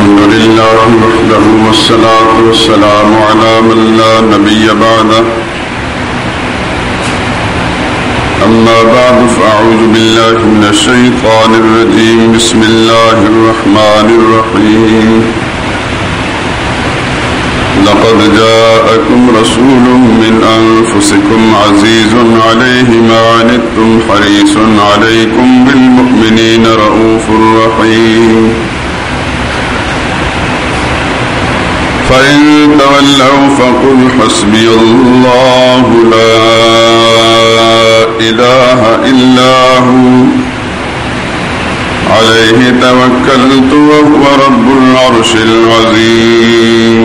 الحمد لله وحده والصلاة والسلام على من لا نبي بعده أما بعد فأعوذ بالله من الشيطان الرجيم بسم الله الرحمن الرحيم لقد جاءكم رسول من أنفسكم عزيز عليه ما عنتم حريص عليكم بالمؤمنين رؤوف رحيم فإن تولوا فقل حسبي الله لا إله إلا هو عليه توكلت وهو رب العرش العظيم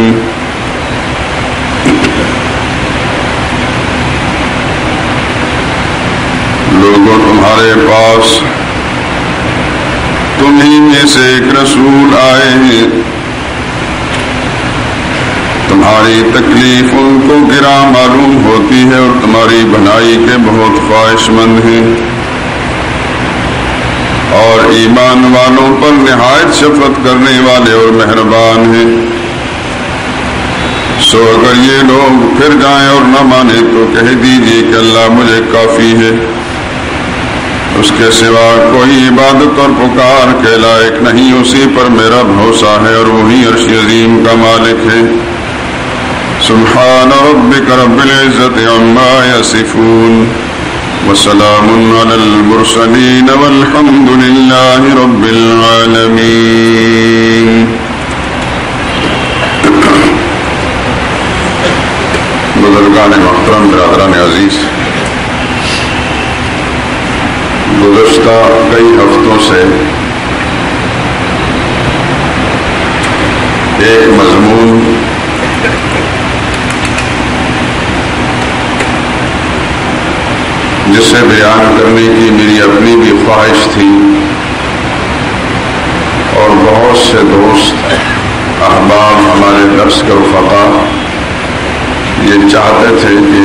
لوگوں تمہارے پاس تمہیں میں سے ایک رسول آئے ہیں، تمہاری تکلیف ان کو گرا معلوم ہوتی ہے اور تمہاری بھلائی کے بہت خواہش مند ہیں، اور ایمان والوں پر نہایت شفقت کرنے والے اور مہربان ہیں۔ سو اگر یہ لوگ پھر جائیں اور نہ مانے تو کہہ دیجیے کہ اللہ مجھے کافی ہے، اس کے سوا کوئی عبادت اور پکار کے لائق نہیں، اسی پر میرا بھروسہ ہے اور وہی عرش عظیم کا مالک ہے۔ سبحان ربک رب العزت عما یصفون وسلام علی المرسلین والحمد للہ رب العالمین۔ بزرگان محترم، برادران عزیز، گزشتہ کئی ہفتوں سے ایک مضمون جسے بیان کرنے کی میری اپنی بھی خواہش تھی، اور بہت سے دوست احباب ہمارے درس کے رفقا یہ چاہتے تھے کہ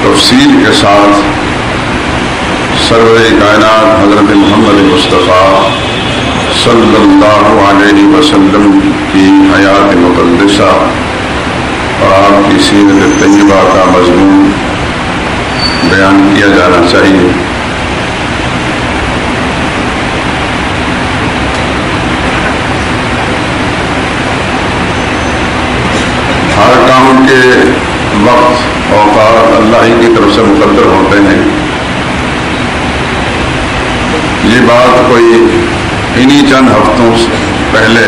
تفصیل کے ساتھ سرور کائنات حضرت محمد مصطفیٰ صلی اللہ علیہ وسلم کی حیات مقدسہ اور آپ کی سیرت طیبہ کا مضمون بیان کیا جانا چاہیے۔ ہر کام کے وقت اوقات اللہ ہی کی طرف سے مقدر ہوتے ہیں، یہ بات کوئی انہی چند ہفتوں سے پہلے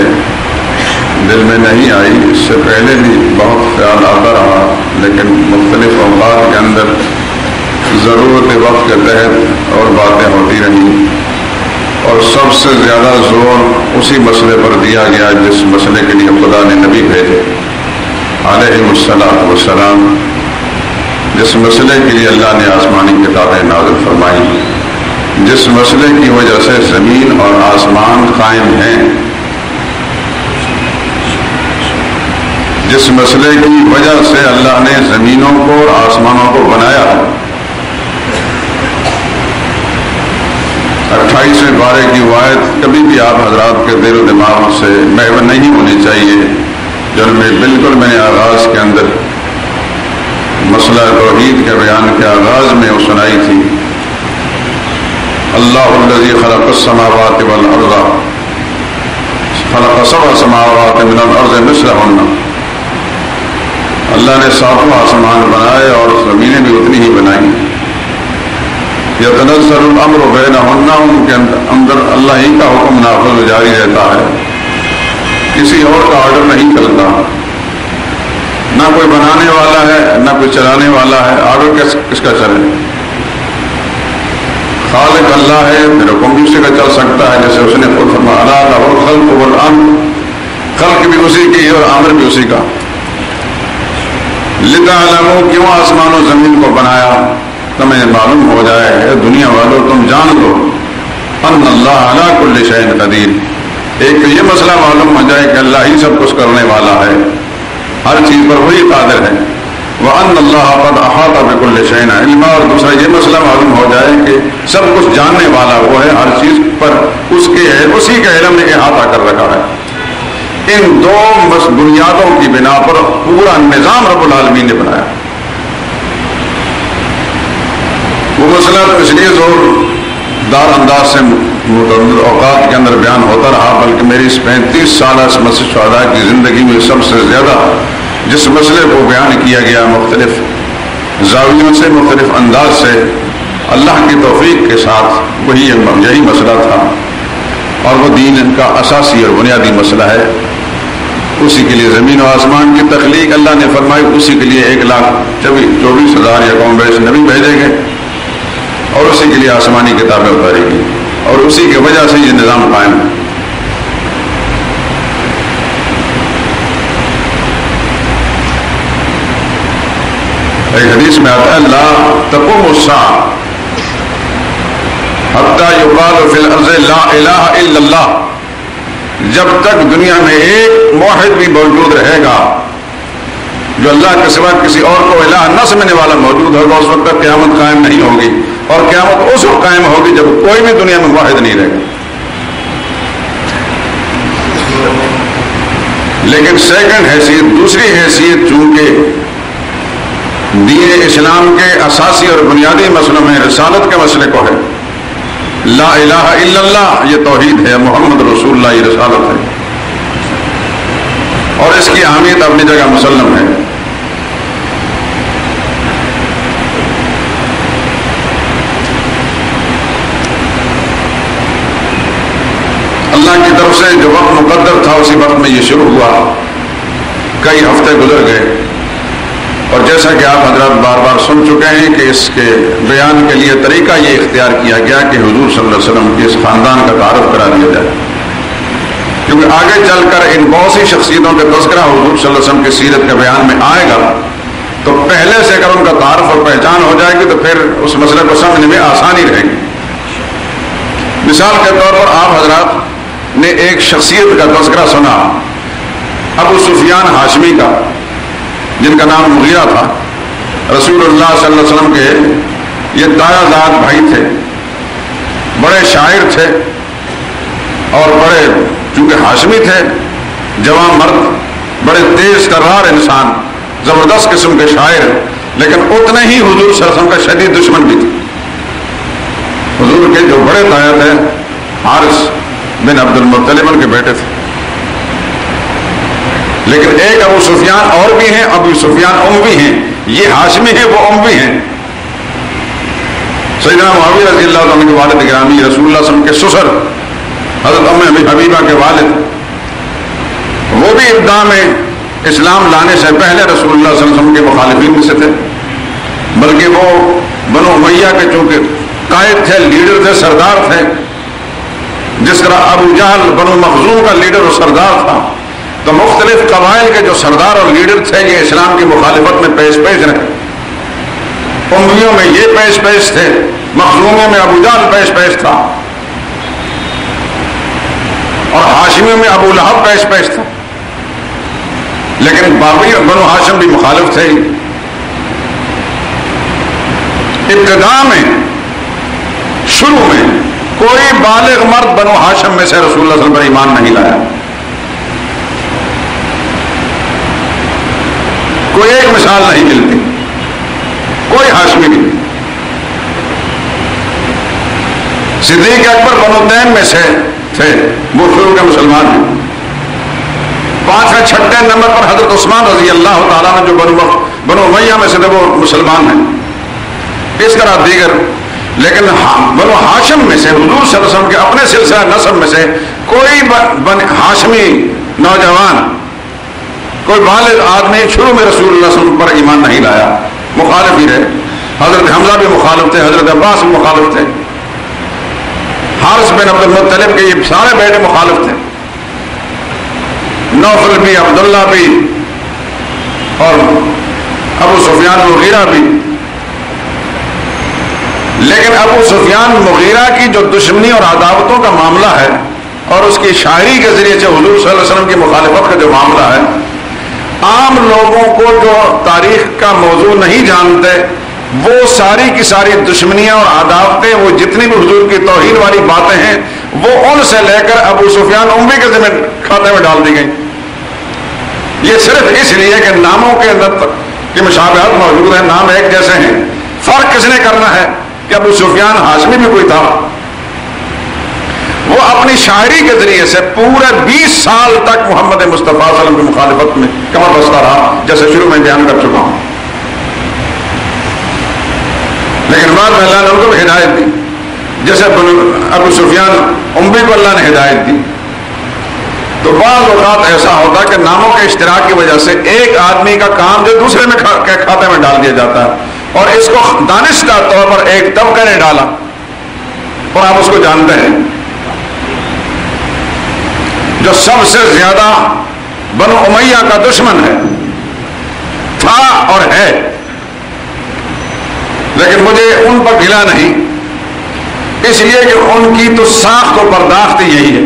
دل میں نہیں آئی، اس سے پہلے بھی بہت خیال آتا رہا، لیکن مختلف اوقات کے اندر ضرورت وقت کے تحت اور باتیں ہوتی رہیں، اور سب سے زیادہ زور اسی مسئلے پر دیا گیا جس مسئلے کے لیے خدا نے نبی بھیجے علیہ السلام، جس مسئلے کے لیے اللہ نے آسمانی کتابیں نازل فرمائی، جس مسئلے کی وجہ سے زمین اور آسمان قائم ہیں، جس مسئلے کی وجہ سے اللہ نے زمینوں کو اور آسمانوں کو بنایا ہے۔ 28ویں پارے کی آیت کبھی بھی آپ حضرات کے دل و دماغ سے محو نہیں ہونی چاہیے، جن میں بالکل میں نے آغاز کے اندر مسئلہ توحید کے بیان کے آغاز میں وہ سنائی تھی۔ اللہ الذی خلق السماوات والارض خلق سبع سماوات من الارض مثلہن، اللہ نے 7 آسمان بنائے اور زمینیں بھی اتنی ہی بنائیں۔ یتنزل الامر بینہن، ان کے اندر اللہ ہی کا حکم نافذ جاری رہتا ہے، کسی اور کا آرڈر نہیں چلتا، نہ کوئی بنانے والا ہے نہ کوئی چلانے والا ہے، آرڈر کس کا چلے؟ خالق اللہ ہے، پھر حکم بھی اسی کا چل سکتا ہے، جیسے اس نے خود فرمایا الا لہ الخلق والامر، خلق بھی اسی کی اور امر بھی اسی کا۔ لتعلموا، کیوں آسمان و زمین کو بنایا؟ تمہیں معلوم ہو جائے اے دنیا والوں، تم جان لو ان اللہ علی کل شیء قدیر، ایک تو یہ مسئلہ معلوم ہو جائے کہ اللہ ہی سب کچھ کرنے والا ہے، ہر چیز پر وہی قادر ہے، وَأَنَّ اللَّهَ قَدْ أَحَاطَ بِكُلِّ شَيْءٍ عِلْمًا، اور دوسرا یہ مسئلہ معلوم ہو جائے کہ سب کچھ جاننے والا وہ ہے، ہر چیز پر اسی کے علم نے احاطہ کر رکھا ہے۔ ان دو بنیادوں کی بنا پر پورا نظام رب العالمین نے بنایا۔ وہ مسئلہ تو اس لیے زور دار انداز سے متعدد اوقات کے اندر بیان ہوتا رہا، بلکہ میری اس 35 سالہ اس مسجد شہداء کی زندگی میں سب سے زیادہ جس مسئلے کو بیان کیا گیا مختلف زاویوں سے، مختلف انداز سے، اللہ کی توفیق کے ساتھ یہی مسئلہ تھا، اور وہ دین کا اساسی اور بنیادی مسئلہ ہے۔ اسی کے لیے زمین و آسمان کی تخلیق اللہ نے فرمائی، اسی کے لیے 1,24,000 یا کم بیش نبی بھیجے گئے، اور اسی کے لیے آسمانی کتابیں اتاری گئی، اور اسی کی وجہ سے یہ نظام قائم ہے۔ ایک حدیث میں آتا ہے لا تقوم الساعة حتى يقال في الارض لا الہ الا اللہ، جب تک دنیا میں ایک موحد بھی موجود رہے گا جو اللہ کے سوا کسی اور کو الہ نہ سمجھنے والا موجود ہوگا، اس وقت تک قیامت قائم نہیں ہوگی، اور قیامت اس وقت قائم ہوگی جب کوئی بھی دنیا میں موحد نہیں رہے گا۔ لیکن سیکنڈ حیثیت، دوسری حیثیت، چونکہ دین اسلام کے اساسی اور بنیادی مسئلوں میں رسالت کے مسئلے کو ہے، لا الہ الا اللہ یہ توحید ہے، محمد رسول اللہ یہ رسالت ہے، اور اس کی اہمیت اپنی جگہ مسلم ہے۔ اللہ کی طرف سے جو وقت مقدر تھا اسی وقت میں یہ شروع ہوا، کئی ہفتے گزر گئے، اور جیسا کہ آپ حضرات بار بار سن چکے ہیں کہ اس کے بیان کے لیے طریقہ یہ اختیار کیا گیا کہ حضور صلی اللہ علیہ وسلم کے اس خاندان کا تعارف کرا دیا جائے، کیونکہ آگے چل کر ان بہت سی شخصیتوں کا تذکرہ حضور صلی اللہ علیہ وسلم کی سیرت کے بیان میں آئے گا، تو پہلے سے اگر ان کا تعارف اور پہچان ہو جائے گی تو پھر اس مسئلے کو سمجھنے میں آسانی رہے گی۔ مثال کے طور پر آپ حضرات نے ایک شخصیت کا تذکرہ سنا، ابو سفیان ہاشمی کا، جن کا نام مغیرہ تھا، رسول اللہ صلی اللہ علیہ وسلم کے یہ دایا زاد بھائی تھے، بڑے شاعر تھے، اور بڑے چونکہ ہاشمی تھے، جوان مرد، بڑے تیز ترار انسان، زبردست قسم کے شاعر، لیکن اتنے ہی حضور صلی اللہ علیہ وسلم کا شدید دشمن بھی تھے۔ حضور کے جو بڑے دایا تھے حارث بن عبد المطلب ان کے بیٹے تھے، لیکن ایک ابو سفیان اور بھی ہیں، ابو سفیان اموی ہیں، یہ ہاشمی ہیں، وہ اموی ہیں۔ سیدنا معاویہ رضی اللہ عنہ کے والد گرامی رسول اللہ صلی اللہ علیہ وسلم کے سسر حضرت ام حبیبہ کے والد، وہ بھی ابتدا میں اسلام لانے سے پہلے رسول اللہ صلی اللہ علیہ وسلم کے مخالفین میں سے تھے، بلکہ وہ بنو امیہ کے چونکہ قائد تھے، لیڈر تھے، سردار تھے، جس طرح ابو جہل بنو مخزوم کا لیڈر اور سردار تھا، تو مختلف قبائل کے جو سردار اور لیڈر تھے یہ اسلام کی مخالفت میں پیش رہے۔ امیوں میں یہ پیش تھے، مخزومیوں میں ابو جہل پیش تھا، اور ہاشمیوں میں ابو لہب پیش تھا، لیکن باقی بنو ہاشم بھی مخالف تھے۔ ابتدا میں شروع میں کوئی بالغ مرد بنو ہاشم میں سے رسول اللہ صلی اللہ علیہ وسلم پر ایمان نہیں لایا، کوئی ایک مثال نہیں ملتی، کوئی ہاشمی نہیں۔ صدیق اکبر بنو تیم میں سے تھے، وہ شروع کے مسلمان ہیں۔ 5ویں 6 نمبر پر حضرت عثمان رضی اللہ تعالیٰ نے جو بنو امیہ میں سے تھے وہ مسلمان ہیں، اس طرح دیگر۔ لیکن بنو ہاشم میں سے حضور صلی اللہ علیہ وسلم کے اپنے سلسلہ نسب میں سے کوئی ہاشمی نوجوان، کوئی بالغ آدمی شروع میں رسول اللہ صلی اللہ علیہ وسلم پر ایمان نہیں لایا، مخالف ہی رہے۔ حضرت حمزہ بھی مخالف تھے، حضرت عباس بھی مخالف تھے، حارث بن عبد المطلب کے یہ سارے بیٹے مخالف تھے، نوفل بھی، عبداللہ بھی، اور ابو سفیان مغیرہ بھی۔ لیکن ابو سفیان مغیرہ کی جو دشمنی اور عداوتوں کا معاملہ ہے، اور اس کی شاعری کے ذریعے سے حضور صلی اللہ علیہ وسلم کی مخالفت کا جو معاملہ ہے، عام لوگوں کو جو تاریخ کا موضوع نہیں جانتے وہ ساری کی ساری دشمنیاں اور عداوتیں، وہ جتنی بھی حضور کی توہین والی باتیں ہیں، وہ ان سے لے کر ابو سفیان امی کے ذمہ کھاتے میں ڈال دی گئی. یہ صرف اس لیے کہ ناموں کے اندر کی مشابہت موجود ہے، نام ایک جیسے ہیں. فرق کس نے کرنا ہے کہ ابو سفیان ہاشمی بھی کوئی تھا. وہ اپنی شاعری کے ذریعے سے پورے 20 سال تک محمد مصطفیٰ صلی اللہ علیہ وسلم کی مخالفت میں کمر بستہ رہا، جیسے شروع میں بیان کر چکا ہوں. لیکن بعد میں اللہ نے ان کو بھی ہدایت دی، جیسے ابو سفیان امی کو اللہ نے ہدایت دی. تو بعض اوقات ایسا ہوتا ہے کہ ناموں کے اشتراک کی وجہ سے ایک آدمی کا کام جو دوسرے میں کھاتے میں ڈال دیا جاتا ہے، اور اس کو دانشتہ طور پر ایک طبقے نے ڈالا اور آپ اس کو جانتے ہیں. جو سب سے زیادہ بنو امیہ کا دشمن ہے، تھا اور ہے، لیکن مجھے ان پر گھلا نہیں، اس لیے کہ ان کی تو ساخت و برداشت یہی ہے،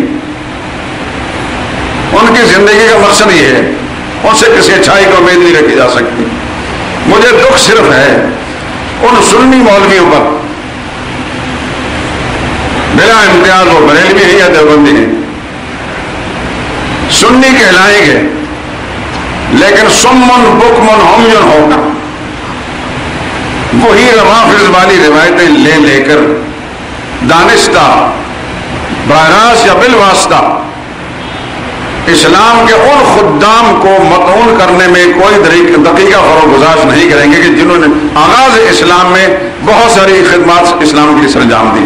ان کی زندگی کا مقصد یہ ہے، ان سے کسی اچھائی کو امید نہیں رکھی جا سکتی. مجھے دکھ صرف ہے ان سنی مولویوں پر، بلا امتیاز وہ بریلوی ہیں یا دیوبندی ہیں، سنی کہلائیں گے لیکن سمن بکمن ہمین ہو کر وہی روافظ والی روایتیں لے لے کر دانشتہ براہ راست یا بالواسطہ اسلام کے ان خدام کو مطعون کرنے میں کوئی دقیقہ فروغ گزارش نہیں کریں گے کہ جنہوں نے آغاز اسلام میں بہت ساری خدمات اسلام کے لیے سرانجام دی.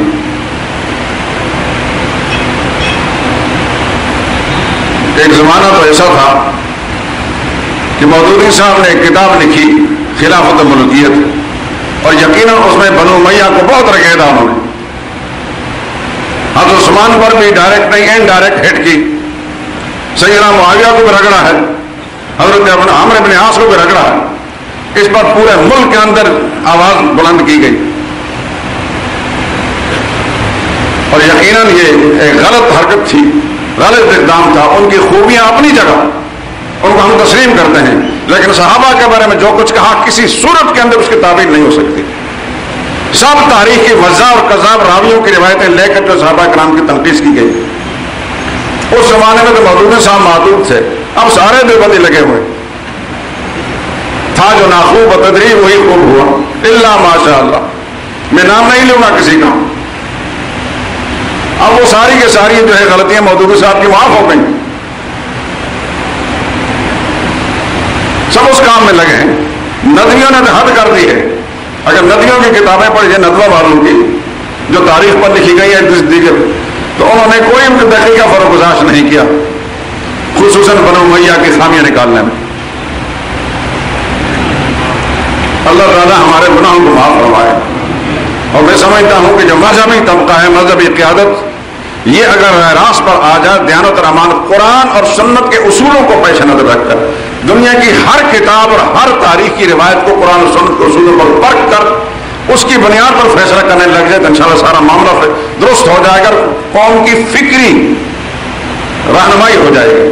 ایک زمانہ تو ایسا تھا کہ مودودی صاحب نے ایک کتاب لکھی خلافت ملکیت، اور یقیناً اس میں بنو امیہ کو بہت رگیدا انہوں نے. حضرت عثمان پر بھی ڈائریکٹ نہیں انڈائریکٹ ہٹ کی، سیدنا معاویہ کو بھی رگڑا ہے، حضرت عمرو بن عاص کو بھی رگڑا ہے. اس پر پورے ملک کے اندر آواز بلند کی گئی، اور یقیناً یہ ایک غلط حرکت تھی، غلط اقدام تھا. ان کی خوبیاں اپنی جگہ، ان کو ہم تسلیم کرتے ہیں، لیکن صحابہ کے بارے میں جو کچھ کہا کسی صورت کے اندر اس کی تعبیر نہیں ہو سکتی. سب تاریخ کی وضاح اور کذاب راویوں کی روایتیں لے کر جو صحابہ کرام کی تنقید کی گئی. اس زمانے میں تو مودودی صاحب معدود تھے، اب سارے دیوبندی لگے ہوئے. تھا جو ناخوب بتدری وہی خوب ہوا، الا ماشاء اللہ. میں نام نہیں لوں گا کسی کا. اب وہ ساری کے ساری جو ہے غلطیاں مودودی صاحب کی معاف ہو گئی، سب اس کام میں لگے ہیں. ندویوں نے حد کر دی ہے. اگر ندویوں کی کتابیں پڑھی ندوہ والوں کی جو تاریخ پر لکھی گئی ہے دیگر، تو انہوں نے کوئی دقیقہ فروغ گزارش نہیں کیا، خصوصاً بنو امیہ کی خامیاں نکالنے میں. اللہ تعالیٰ ہمارے گناہوں کو معاف فرمائے. اور میں سمجھتا ہوں کہ جو مذہبی طبقہ ہے، مذہبی قیادت، یہ اگر راست پر آ جائے، دیانت اور امان قرآن اور سنت کے اصولوں کو پیش نظر رکھ کر دنیا کی ہر کتاب اور ہر تاریخ کی روایت کو قرآن اور سنت کے اصولوں پر پرکھ کر اس کی بنیاد پر فیصلہ کرنے لگ جائے تو انشاءاللہ سارا معاملہ درست ہو جائے گا. قوم کی فکری رہنمائی ہو جائے گی.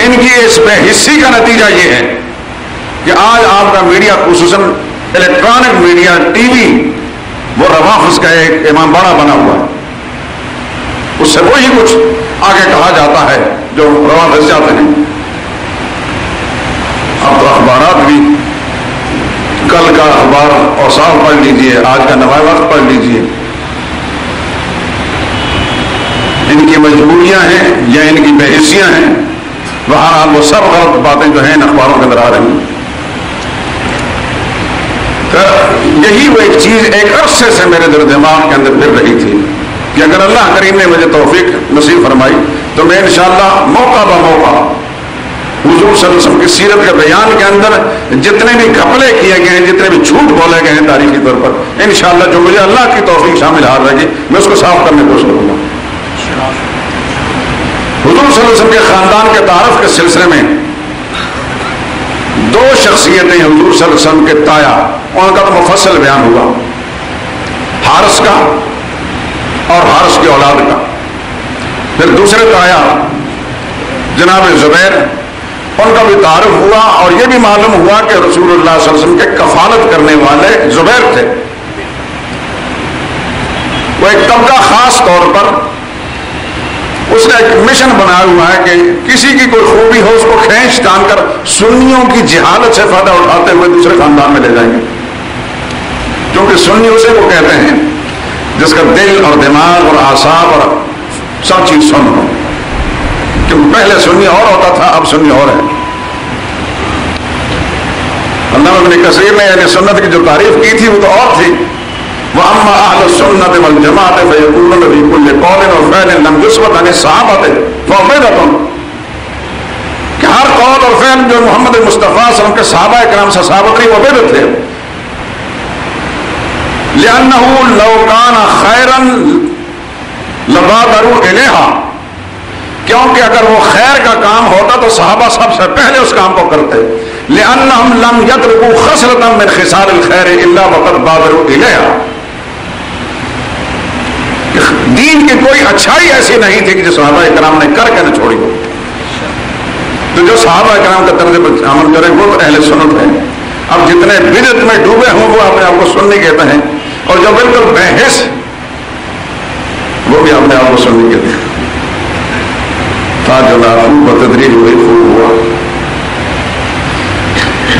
ان کی اس بے حسی کا نتیجہ یہ ہے کہ آج آپ کا میڈیا، خصوصاً الیکٹرانک میڈیا، ٹی وی، وہ روافظ کا ایک امام باڑہ بنا ہوا ہے. اس سے وہی کچھ آگے کہا جاتا ہے جو روافظ چاہتے ہیں. اب تو اخبارات بھی، کل کا اخبار اوصاف پڑھ لیجئے، آج کا نوائے وقت پڑھ لیجئے. ان کی مجبوریاں ہیں یا ان کی بے حسیاں ہیں، بہرحال وہ سب غلط باتیں جو ہیں ان اخباروں کے اندر آ رہی ہیں. یہی وہ ایک چیز ایک عرصے سے میرے دل دماغ کے اندر پھر رہی تھی کہ اگر اللہ کریم نے مجھے توفیق نصیب فرمائی تو میں انشاءاللہ موقع بموقع حضور صلی اللہ علیہ وسلم کی سیرت کے بیان کے اندر جتنے بھی گھپلے کیے گئے ہیں، جتنے بھی جھوٹ بولے گئے ہیں تاریخی طور پر، انشاءاللہ جو مجھے اللہ کی توفیق شامل حال رہے گی میں اس کو صاف کرنے کی کوشش کروں گا. حضور صلی اللہ علیہ وسلم کے خاندان کے تعارف کے سلسلے میں دو شخصیتیں حضور صلی اللہ علیہ وسلم کے تایا، ان کا تو مفصل بیان ہوا، حارث کا اور حارث کی اولاد کا. پھر دوسرے تایا جناب زبیر ان کا بھی تعارف ہوا اور یہ بھی معلوم ہوا کہ رسول اللہ صلی اللہ علیہ وسلم کے کفالت کرنے والے زبیر تھے. وہ ایک طبقہ خاص طور پر اس نے ایک مشن بنایا ہوا ہے کہ کسی کی کوئی خوبی ہو اس کو کھینچ تان کر سنیوں کی جہالت سے فائدہ اٹھاتے ہوئے دوسرے خاندان میں لے جائیں گے. کیونکہ سنی اسے کو کہتے ہیں جس کا دل اور دماغ اور اعصاب اور سب چیز سن ہو. کیونکہ پہلے سنی اور ہوتا تھا، اب سنی اور ہے. علامہ ابن کثیر نے یعنی سنت کی جو تعریف کی تھی وہ تو اور تھی. وَأَمَّا أَهْلُ السُّنَّةِ وَالْجَمَاعَةِ فَيَقُولُونَ فِي كُلِّ قَوْلٍ وَفِعْلٍ لَمْ يُثْبَتْ عَنِ الصَّحَابَةِ فَعُبِيدَةٌ، کہ ہر قول اور فعل جو محمد مصطفیٰ صلی اللہ علیہ وسلم کے صحابہ کرام سے ثابت نہیں وہ بدعت ہے. لِأَنَّهُ لَوْ كَانَ خَيْرًا لَبَادَرُوا إِلَيْهَا، کیونکہ اگر وہ خیر کا کام ہوتا تو صحابہ سب سے پہلے اس کام کو کرتے. لِأَنَّهُمْ لَمْ يَتْرُكُوا خَصْلَةً مِنْ خِصَالِ الْخَيْرِ إِلَّا وَقَدْ بَادَرُوا إِلَيْهَا. دین کی کوئی اچھائی ایسی نہیں تھی کہ جو صحابہ کرام نے کر کے نہ چھوڑی ہو. تو جو صحابہ کرام کا طرز عمل کریں وہ اہل سنت ہے. اب جتنے بدعت میں ڈوبے ہوں وہ اپنے آپ کو سنی کہتے ہیں، اور جو بالکل بحث وہ بھی اپنے آپ کو سنی کہتے ہیں. بتدریج ہوئی خوب ہوا.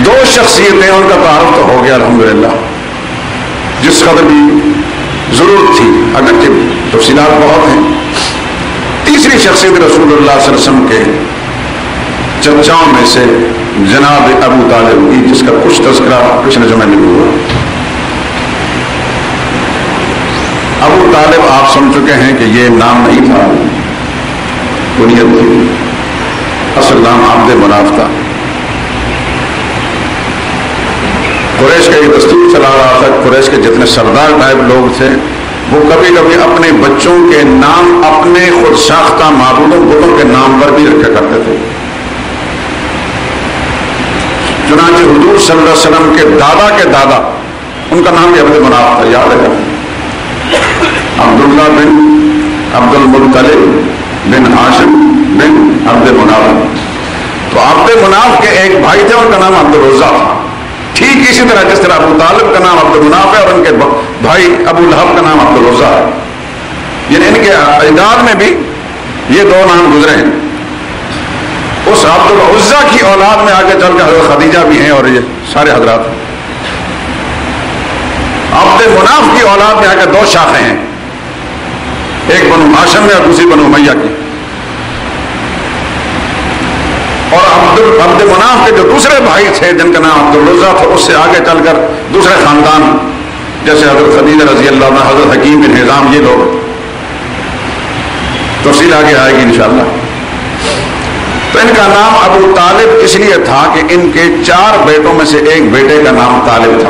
دو شخصیتیں ان کا تعارف تو ہو گیا الحمدللہ، جس قدر بھی ضرورت تھی، اگرچہ تفصیلات بہت ہیں. تیسری شخصیت رسول اللہ صلی اللہ علیہ وسلم کے چچاؤں میں سے جناب ابو طالب کی، جس کا کچھ تذکرہ پچھلے جمعے میں ہوا. ابو طالب آپ سن چکے ہیں کہ یہ نام نہیں تھا، کنیت تھی. اصل نام عبد مناف تھا. قریش کا یہ دستور چلا رہا تھا. قریش کے جتنے سردار ٹائپ لوگ تھے وہ کبھی کبھی اپنے بچوں کے نام اپنے خود ساختہ معبودوں بتوں کے نام پر بھی رکھا کرتے تھے. چنانچہ حضور صلی اللہ علیہ وسلم کے دادا کے دادا، ان کا نام بھی عبد مناف تھا، یاد ہے. عبداللہ بن عبد المطلب بن ہاشم بن عبد مناف. تو عبد مناف کے ایک بھائی تھے، ان کا نام عبد العزیٰ تھا. ٹھیک اسی طرح جس طرح ابو طالب کا نام عبد المناف ہے اور ان کے بھائی ابو لہب کا نام عبد العزیٰ ہے. یعنی ان کے اجداد میں بھی یہ دو نام گزرے ہیں. اس عبد العزیٰ کی اولاد میں آگے چل کے حضرت خدیجہ بھی ہیں اور یہ سارے حضرات. عبد مناف کی اولاد میں آگے دو شاخیں ہیں، ایک بنو ہاشم میں اور دوسری بنو امیہ کی. اور عبد مناف کے جو دوسرے بھائی تھے جن کا نام عبد العزیٰ تھا، اس سے آگے چل کر دوسرے خاندان جیسے حضرت خدیجہ رضی اللہ عنہ، حضرت حکیم بن حزام، یہ لوگ. تفصیل آگے آئے گی انشاءاللہ. تو ان کا نام ابو طالب اس لیے تھا کہ ان کے 4 بیٹوں میں سے ایک بیٹے کا نام طالب تھا.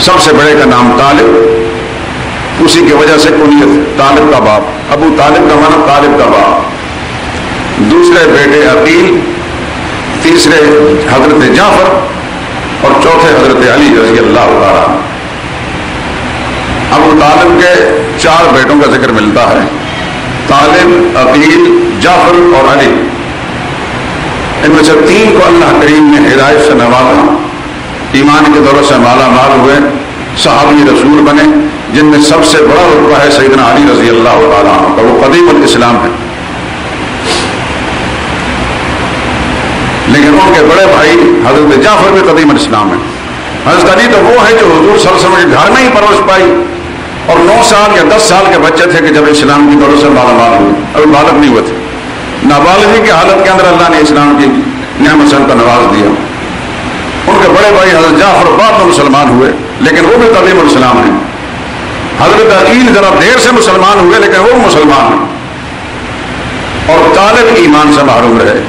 سب سے بڑے کا نام طالب، اسی کی وجہ سے کنیت طالب کا باپ. ابو طالب کا معنی طالب کا باپ. دوسرے بیٹے عقیل، تیسرے حضرت جعفر اور چوتھے حضرت علی رضی اللہ تعالیٰ. ابو طالب کے 4 بیٹوں کا ذکر ملتا ہے، طالب، عقیل، جعفر اور علی. ان میں سے 3 کو اللہ کریم نے ہدایت سے نوازا، ایمان کے دولت سے مالا مال ہوئے، صحابی رسول بنے، جن میں سب سے بڑا رتبہ ہے سیدنا علی رضی اللہ تعالیٰ عنہ کا. وہ قدیم الاسلام ہے. لیکن ان کے بڑے بھائی حضرت جعفر بھی قدیم الاسلام ہے. حضرت علی تو وہ ہے جو حضور صلی اللہ علیہ وسلم کے گھر میں ہی پرورش پائی اور 9 سال یا 10 سال کے بچے تھے کہ جب اسلام کی دولت سے مالا مال ہوئے. ابھی بالغ نہیں ہوئے تھے. نابالغی کی حالت کے اندر اللہ نے اسلام کی نعمت سے ان کو نواز دیا. ان کے بڑے بھائی حضرت جعفر بعد میں مسلمان ہوئے لیکن وہ بھی قدیم الاسلام ہیں. حضرت عقیل ذرا دیر سے مسلمان ہوئے لیکن وہ مسلمان ہیں. اور طالب ایمان سے محروم رہے.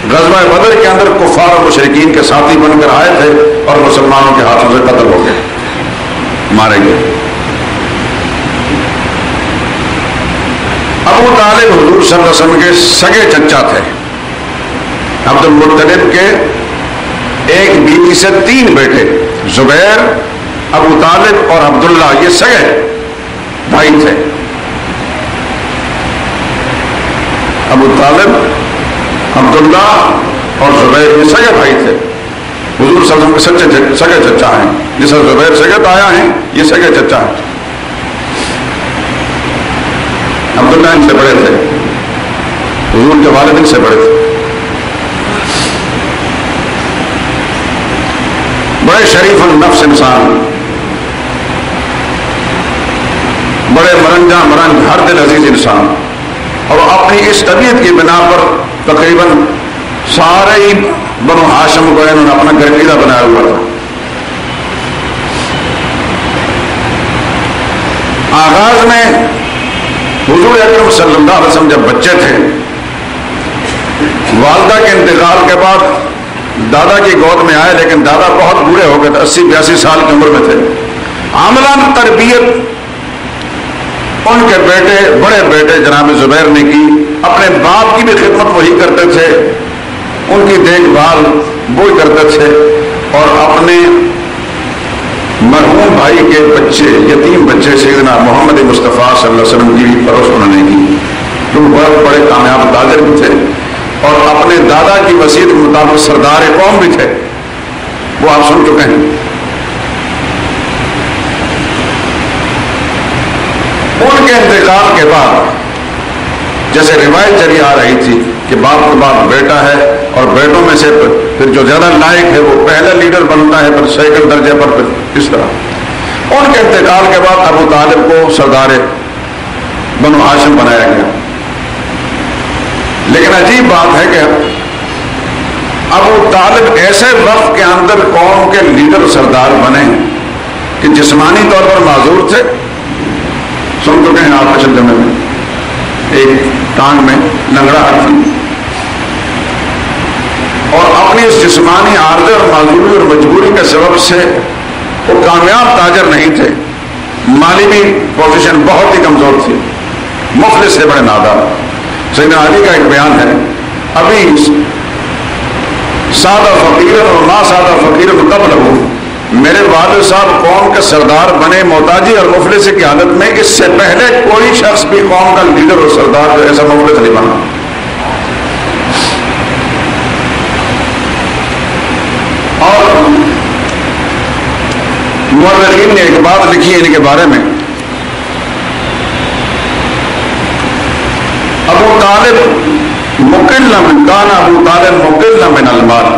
غزوہ بدر کے اندر کفار و مشرکین کے ساتھی بن کر آئے تھے اور مسلمانوں کے ہاتھوں سے قتل ہو گئے، مارے گئے. ابو طالب حضور صلی اللہ علیہ وسلم کے سگے چچا تھے. عبد المطلب کے ایک بیوی سے 3 بیٹے، زبیر، ابو طالب اور عبداللہ، یہ سگے بھائی تھے. ابو طالب، عبداللہ اور زبیر یہ سگے بھائی تھے، حضور صلی اللہ علیہ وسلم کے سگے چچا ہیں، جسے زبیر سگے تایا ہیں، یہ سگے چچا ہیں۔ عبداللہ ان سے بڑے تھے، حضور کے والد ان سے بڑے تھے، بڑے شریف النفس انسان، بڑے مرنجا مرنج ہر دل عزیز انسان، اور اپنی اس طبیعت کی بنا پر تقریباً سارے ہی بنو ہاشم کو انہوں نے اپنا گرمیلا بنایا ہوا تھا۔ آغاز میں حضور اکرم صلی اللہ علیہ وسلم جب بچے تھے، والدہ کے انتقال کے بعد دادا کی گود میں آئے، لیکن دادا بہت بوڑھے ہو گئے تھے، 80-82 سال کی عمر میں تھے۔ عملاً تربیت ان کے بیٹے، بڑے بیٹے جناب زبیر نے کی، اپنے باپ کی بھی خدمت وہی کرتے تھے، ان کی دیکھ بھال وہی کرتے تھے، اور اپنے مرحوم بھائی کے بچے، یتیم بچے سیدنا محمد مصطفیٰ صلی اللہ علیہ وسلم کی بھی پرورش انہوں نے کی، جو بہت بڑے کامیاب تاجر بھی تھے، اور اپنے دادا کی وصیت کے مطابق سردار قوم بھی تھے، وہ آپ سن چکے ہیں۔ ان کے انتقال کے بعد جیسے روایت چلی آ رہی تھی کہ باپ کے بعد بیٹا ہے، اور بیٹوں میں سے پھر جو زیادہ لائق ہے وہ پہلا لیڈر بنتا ہے، پھر سیکنڈ درجے پر، پھر اس طرح۔ ان کے انتقال کے بعد ابو طالب کو سردار بنو ہاشم بنایا گیا، لیکن عجیب بات ہے کہ ابو طالب ایسے وقت کے اندر قوم کے لیڈر سردار بنے کہ جسمانی طور پر معذور تھے، سن چکے ہیں آپ کے ترجمے میں، ایک ٹانگ میں لنگڑاہٹ تھی، اور اپنی اس جسمانی عارضے اور معذوری اور مجبوری کے سبب سے وہ کامیاب تاجر نہیں تھے، مالی بھی پوزیشن بہت ہی کمزور تھی، مفلس سے بڑے نادار۔ سیدنا علی کا ایک بیان ہے، ابھی سادہ فقیر اور ما سادہ فقیر قبل ہو، میرے والد صاحب قوم کے سردار بنے محتاجی اور مفلس کی حالت میں، اس سے پہلے کوئی شخص بھی قوم کا لیڈر اور سردار جو ایسا مفلس نہیں بنا۔ اور مورخین نے ایک بات لکھی ہے ان کے بارے میں، ابو طالب مقلم کان ابو طالب مقلم من المال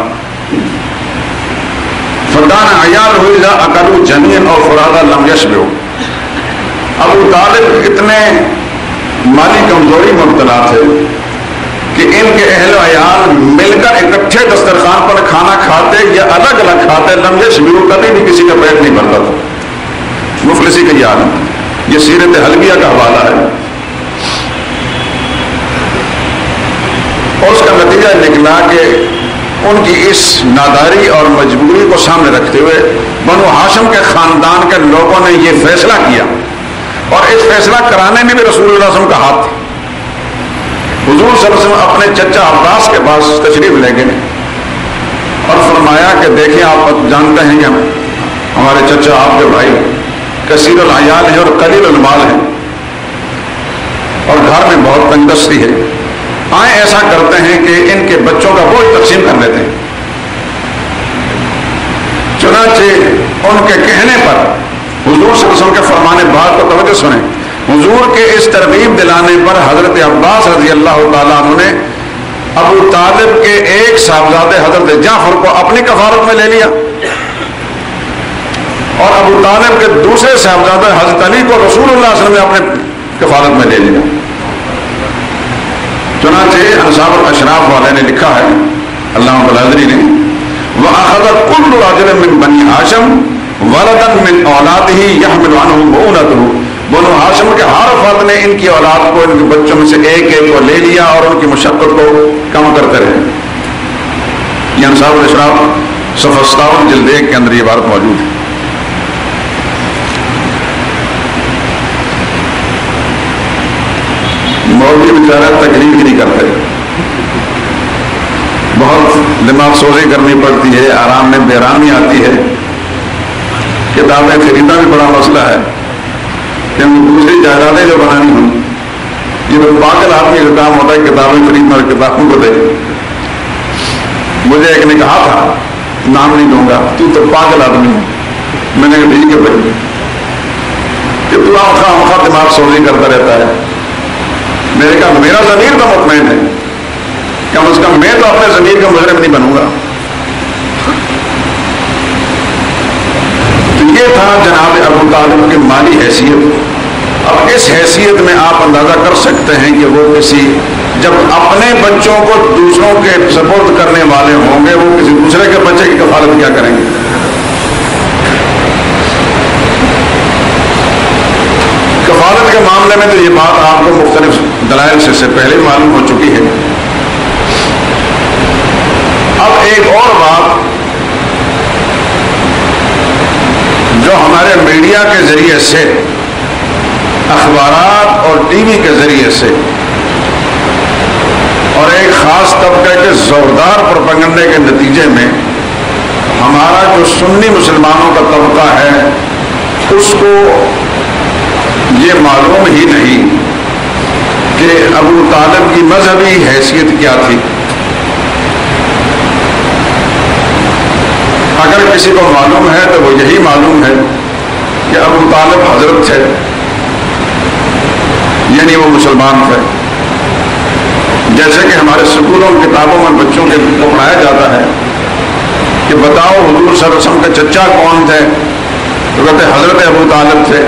فکان عیال ہوئی اذا اکلوا جميعا اور فرادا لم یشبعوا۔ ابو طالب اتنے مالی کمزوری مبتلا تھے کہ ان کے اہل و عیال مل کر اکٹھے دسترخوان پر کھانا کھاتے یا الگ الگ کھاتے، لم یشبعوا، کبھی بھی کسی کا پیٹ نہیں بھرتا تھا۔ مفلسی کا یہ عالم، یہ سیرت حلبیہ کا حوالہ ہے، اور اس کا نتیجہ نکلا کہ ان کی اس ناداری اور مجبوری کو سامنے رکھتے ہوئے بنو ہاشم کے خاندان کے لوگوں نے یہ فیصلہ کیا، اور اس فیصلہ کرانے میں بھی رسول اللہ صلی اللہ علیہ وسلم کا ہاتھ تھا۔ حضور صلی اللہ علیہ وسلم اپنے چچا عباس کے پاس تشریف لے گئے اور فرمایا کہ دیکھیں آپ جانتے ہیں کہ ہمارے چچا آپ کے بھائی کثیر العیال ہیں اور قلیل المال ہیں، اور گھر میں بہت تنگ دستی ہے، آئیں ایسا کرتے ہیں کہ ان کے بچوں کا بوجھ تقسیم کر لیتے ہیں۔ چنانچہ ان کے کہنے پر حضور صلی اللہ علیہ وسلم کے فرمانے بات کو توجہ سنیں، حضور کے اس ترغیب دلانے پر حضرت عباس رضی اللہ تعالیٰ عنہ نے ابو طالب کے ایک صاحبزادے حضرت جعفر کو اپنی کفالت میں لے لیا، اور ابو طالب کے دوسرے صاحبزادے حضرت علی کو رسول اللہ صلی اللہ علیہ وسلم نے اپنے کفالت میں لے لیا۔ چنانچہ انصار الاشراف والے نے لکھا ہے، علامہ بلادری نے، وَأَخَذَ كُلُّ رَجُلٍ مِّن بَنِي هَاشِمَ وَلَدًا مِّن أَوْلَادِهِ يَحْمِلُ عَنْهُ مُؤُونَتَهُ۔ بنو ہاشم کے ہر فرد نے ان کی اولاد کو، ان کے بچوں میں سے ایک ایک کو لے لیا اور ان کی مشقت کو کم کرتے رہے۔ یہ انصار الاشراف صفحہ 57 جلد 1 کے اندر یہ بات موجود ہے۔ مولوی بیچارہ تقریر ہی نہیں کرتے، بہت دماغ سوزی کرنی پڑتی ہے، آرام میں بیرامی آتی ہے، کتابیں خریدنا بھی بڑا مسئلہ ہے، کیونکہ دوسری جائیدادیں جو بنانی ہوں، یہ تو پاگل آدمی کا کام ہوتا ہے کتابیں خریدنا اور کتابوں کو دے۔ مجھے ایک نے کہا تھا، نام نہیں دوں گا، تو پاگل آدمی ہے۔ میں نے کہا ٹھیک ہے بھائی، کہ تو خواہ دماغ سوزی کرتا رہتا ہے۔ میں نے کہا میرا ضمیر تو مطمئن ہے، کم از کم میں تو اپنے ضمیر کا مجرم نہیں بنوں گا۔ تو یہ تھا جناب ابو طالب کی مالی حیثیت۔ اب اس حیثیت میں آپ اندازہ کر سکتے ہیں کہ وہ جب اپنے بچوں کو دوسروں کے سپورٹ کرنے والے ہوں گے، وہ کسی دوسرے کے بچے کی کفالت کیا کریں گے۔ کفالت کے معاملے میں تو یہ بات آپ کو مختلف دلائل سے پہلے معلوم ہو چکی ہے۔ اب ایک اور بات جو ہمارے میڈیا کے ذریعے سے، اخبارات اور ٹی وی کے ذریعے سے، اور ایک خاص طبقے کے زوردار پروپیگنڈے کے نتیجے میں ہمارا جو سنی مسلمانوں کا طبقہ ہے اس کو یہ معلوم ہی نہیں کہ ابو طالب کی مذہبی حیثیت کیا تھی۔ اگر کسی کو معلوم ہے تو وہ یہی معلوم ہے کہ ابو طالب حضرت تھے، یعنی وہ مسلمان تھے۔ جیسے کہ ہمارے اسکولوں کتابوں میں بچوں کے کو پڑھایا جاتا ہے کہ بتاؤ حضور صلی اللہ علیہ وسلم کے چچا کون تھے، تو کہتے حضرت ابو طالب تھے۔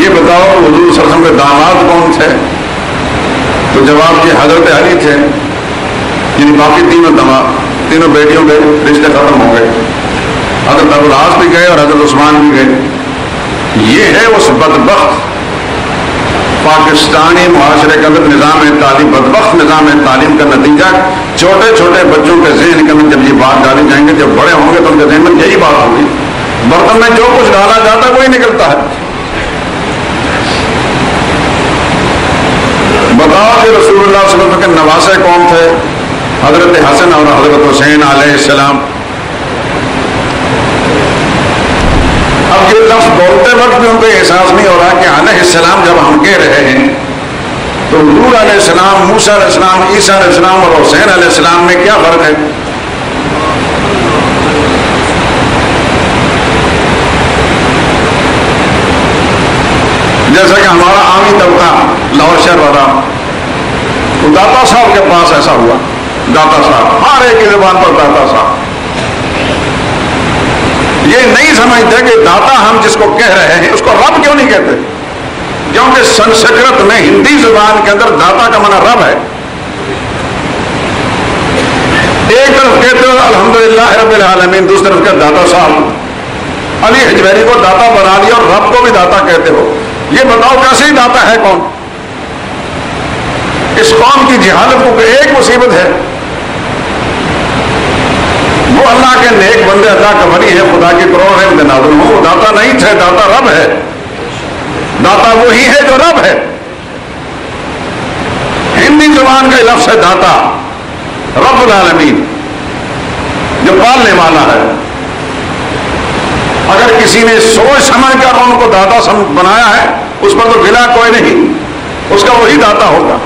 یہ بتاؤ حضور صلی اللہ علیہ وسلم کے داماد کون تھے، تو جواب یہ حضرت علی تھے۔ یعنی باقی تینوں بیٹیوں کے رشتے ختم ہو گئے، حضرت ابو العاص بھی گئے اور حضرت عثمان بھی گئے۔ یہ ہے اس بدبخت پاکستانی معاشرے کے اندر نظام تعلیم، بدبخت نظام تعلیم کا نتیجہ۔ چھوٹے چھوٹے بچوں کے ذہن کے اندر جب یہ بات ڈالی جائیں گے، جب بڑے ہوں گے تو ان کے ذہن میں یہی بات ہوگی۔ برتن میں جو کچھ ڈالا جاتا ہے وہی نکلتا ہے۔ بتاؤ کہ رسول اللہ صلی اللہ علیہ وسلم کے نواسے کون تھے، حضرت حسن اور حضرت حسین علیہ السلام۔ اب یہ لفظ بولتے وقت بھی ان کو احساس نہیں ہو رہا کہ علیہ السلام جب ہم کہہ رہے ہیں تو حضور علیہ السلام، موسیٰ علیہ السلام، عیسیٰ علیہ السلام اور حسین علیہ السلام میں کیا فرق ہے۔ جیسا کہ ہمارا عامی طبقہ لاہور شہر والا، تو داتا صاحب کے پاس ایسا ہوا، داتا صاحب ہر ایک کی زبان پر داتا صاحب۔ یہ نہیں سمجھتے کہ داتا ہم جس کو کہہ رہے ہیں اس کو رب کیوں نہیں کہتے، کیونکہ سنسکرت میں ہندی زبان کے اندر داتا کا معنی رب ہے۔ ایک طرف کہتے ہو الحمدللہ رب العالمین، دوسری طرف کہتے داتا صاحب۔ علی حجویری کو داتا بنا لیا اور رب کو بھی داتا کہتے ہو۔ یہ بتاؤ کیسے ہی داتا ہے کون؟ اس قوم کی جہالت کو ایک مصیبت ہے، وہ اللہ کے نیک بندے، اللہ کا ولی ہے، خدا کی کروڑ رحمت نازل ہوں، وہ داتا نہیں تھے، داتا رب ہے۔ داتا وہی ہے جو رب ہے۔ ہندی زبان کا لفظ ہے داتا، رب العالمین جو پالنے والا ہے۔ اگر کسی نے سوچ سمجھ کر ان کو داتا بنایا ہے اس پر تو گلا کوئی نہیں، اس کا وہی داتا ہوگا۔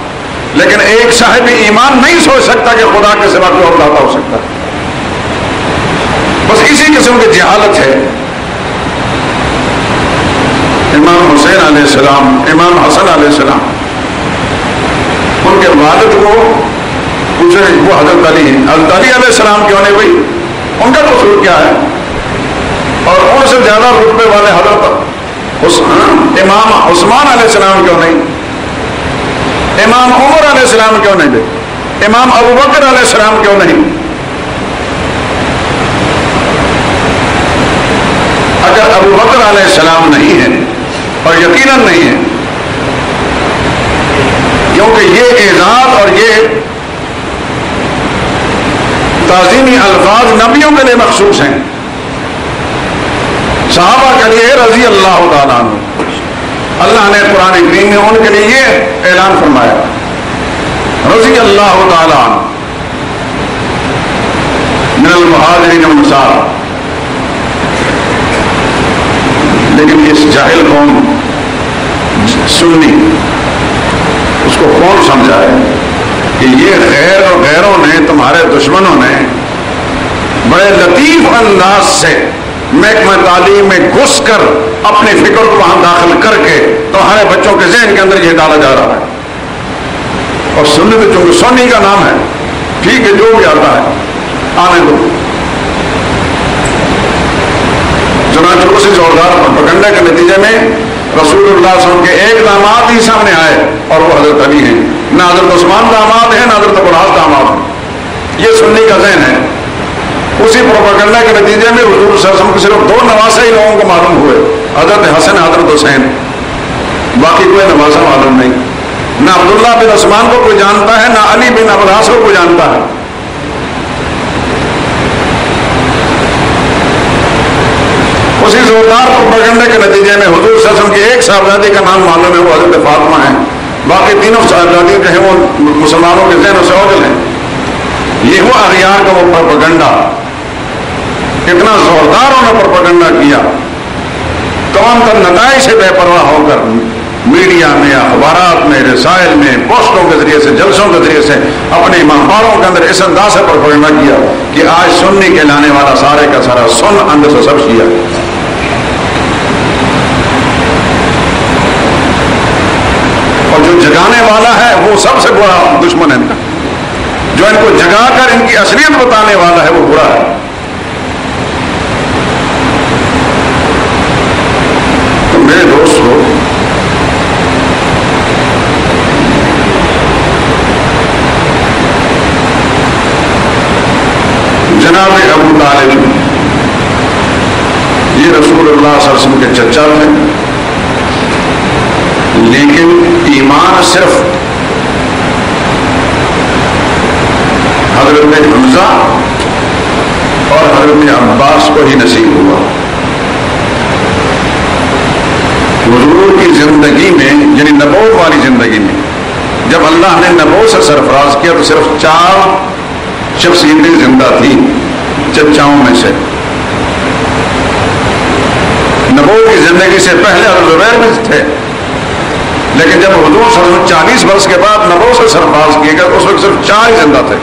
لیکن ایک صاحب ایمان نہیں سوچ سکتا کہ خدا کے سوا کوئی اور داتا ہو سکتا ہے۔ بس اسی قسم کی جہالت ہے۔ امام حسین علیہ السلام، امام حسن علیہ السلام، ان کے والد کو پوچھے وہ حضرت علی ہیں، حضرت علی علیہ السلام کیوں نہیں ہوئی، ان کا قصور کیا ہے؟ اور ان سے زیادہ رتبے والے حضرت امام عثمان علیہ السلام کیوں نہیں، امام عمر علیہ السلام کیوں نہیں، امام ابو بکر علیہ السلام کیوں نہیں؟ اگر ابو بکر علیہ السلام نہیں ہے، اور یقیناً نہیں ہے، کیونکہ یہ اعزاز اور یہ تعظیمی الفاظ نبیوں کے لیے مخصوص ہیں، صحابہ کے لیے رضی اللہ تعالیٰ عنہ۔ اللہ نے قرآن کریم میں ان کے لیے یہ اعلان فرمایا، رضی اللہ تعالیٰ عنہ من المہاجرین والانصار۔ لیکن اس جاہل قوم سنی اس کو کون سمجھائے کہ کہ یہ غیر اور غیروں نے، تمہارے دشمنوں نے بڑے لطیف انداز سے محکمہ تعلیم میں گھس کر اپنی فکر کو وہاں داخل کر کے تمہارے بچوں کے ذہن کے اندر یہ ڈالا جا رہا ہے. اور سنی تو چونکہ سونی کا نام ہے، ٹھیک ہے جو بھی آتا ہے آنے دو. چنانچہ اسی زوردار پروپیگنڈا کے نتیجے میں رسول اللہ صلی اللہ علیہ وسلم کے ایک داماد ہی سامنے آئے اور وہ حضرت علی ہیں. نہ حضرت عثمان داماد ہیں، نہ حضرت ابوالعاص داماد ہیں. یہ سنی کا ذہن ہے. اسی پروپیگنڈا کے نتیجے میں حضور صلی اللہ علیہ وسلم کے صرف 2 نواسے ہی لوگوں کو معلوم ہوئے، حضرت حسن، حضرت حسین. باقی کوئی نواسا معلوم نہیں. نہ عبداللہ بن عثمان کو کوئی جانتا ہے، نہ علی بن ابوالعاص کو کوئی جانتا ہے. اسی زوردار پروپیگنڈا کے نتیجے میں حضور صلی اللہ علیہ وسلم کے ایک صاحبزادی کا نام معلوم ہے، وہ حضرت فاطمہ ہے. باقی تینوں صاحبزادی جو ہیں وہ مسلمانوں کے ذہنوں سے اوجل ہیں. یہ ہوا اغیار کا وہ پروپیگنڈا. کتنا زوردار انہوں نے پروپیگنڈا کیا. تمام تر نتائج سے بے پرواہ ہو کر میڈیا میں، اخبارات میں، رسائل میں، پوسٹوں کے ذریعے سے، جلسوں کے ذریعے سے اپنے امامباروں کے اندر اس انداز سے پروپیگنڈا کیا کہ آج سنی کے لانے والا سارے کا سارا سن، اندر سے سب شیعہ. اور جو جگانے والا ہے وہ سب سے بڑا دشمن ہے ان کا. جو ان کو جگا کر ان کی اصلیت بتانے والا ہے وہ برا ہے. تو میرے دوستو، جناب ابو طالب یہ رسول اللہ صلی اللہ علیہ وسلم کے چچا تھے، لیکن ایمان صرف حضرت حمزہ اور حضرت عباس کو ہی نصیب ہوا. حضور کی زندگی میں، یعنی نبوت والی زندگی میں، جب اللہ نے نبوت سے سرفراز کیا تو صرف 4 شخصیتیں زندہ تھیں چچاؤں میں سے. نبوت کی زندگی سے پہلے حضرت زبیر بھی تھے، لیکن جب حضور صلی اللہ علیہ وسلم 40 برس کے بعد نبوت سے سرفراز کیے گئے اس وقت صرف 4 ہی زندہ تھے.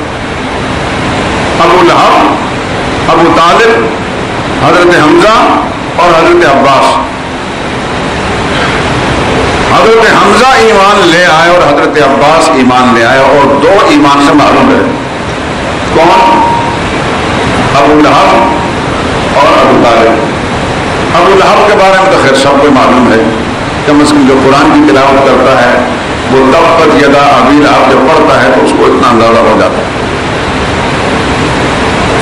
ابو لہب، ابو طالب، حضرت حمزہ اور حضرت عباس. حضرت حمزہ ایمان لے آئے اور حضرت عباس ایمان لے آئے، اور 2 ایمان سے معلوم ہے. کون؟ ابو لہب اور ابو طالب. ابو لہب کے بارے میں تو خیر سب کو معلوم ہے، کم از کم جو قرآن کی تلاوت کرتا ہے وہ تبت یدا ابی لہب جب پڑھتا ہے تو اس کو اتنا اندازہ ہو جاتا ہے.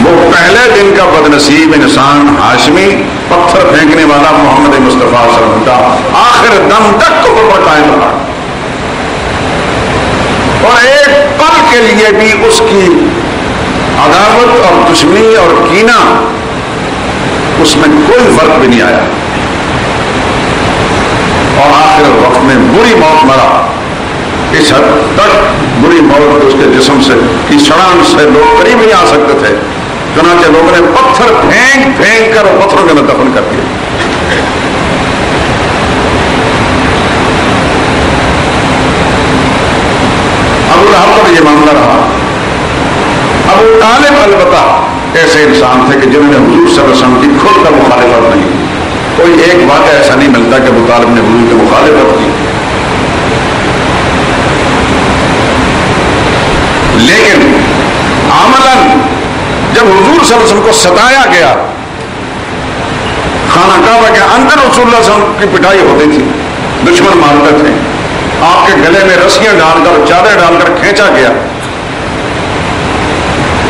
وہ پہلے دن کا بدنصیب انسان، ہاشمی، پتھر پھینکنے والا محمد مصطفیٰ صلی اللہ علیہ وسلم کا آخر دم تک کفر پر قائم رہا، اور ایک پل کے لیے بھی اس کی عداوت اور دشمنی اور کینہ اس میں کوئی فرق بھی نہیں آیا. اور آخر وقت میں بری موت مرا. اس حد تک بری موت اس کے جسم سے کی چھڑان سے لوگ قریب نہیں آ سکتے تھے، چنانچہ لوگوں نے پتھر پھینک پھینک کر پتھروں کے اندر دفن کر دیا. ابو لہب کا بھی یہ معاملہ رہا. ابو طالب البتہ ایسے انسان تھے کہ جنہوں نے حضور صلی اللہ علیہ وسلم کی خود کا مخالفت نہیں. کوئی ایک واقعہ ایسا نہیں ملتا کہ ابو طالب نے حضور کی مخالفت کی. لیکن عملاً جب حضور صلی اللہ علیہ وسلم کو ستایا گیا، خانہ کعبہ کے اندر رسول اللہ صلی اللہ علیہ وسلم کی پٹائی ہوتی تھی، دشمن مارتے تھے، آپ کے گلے میں رسیاں ڈال کر، چادر ڈال کر کھینچا گیا.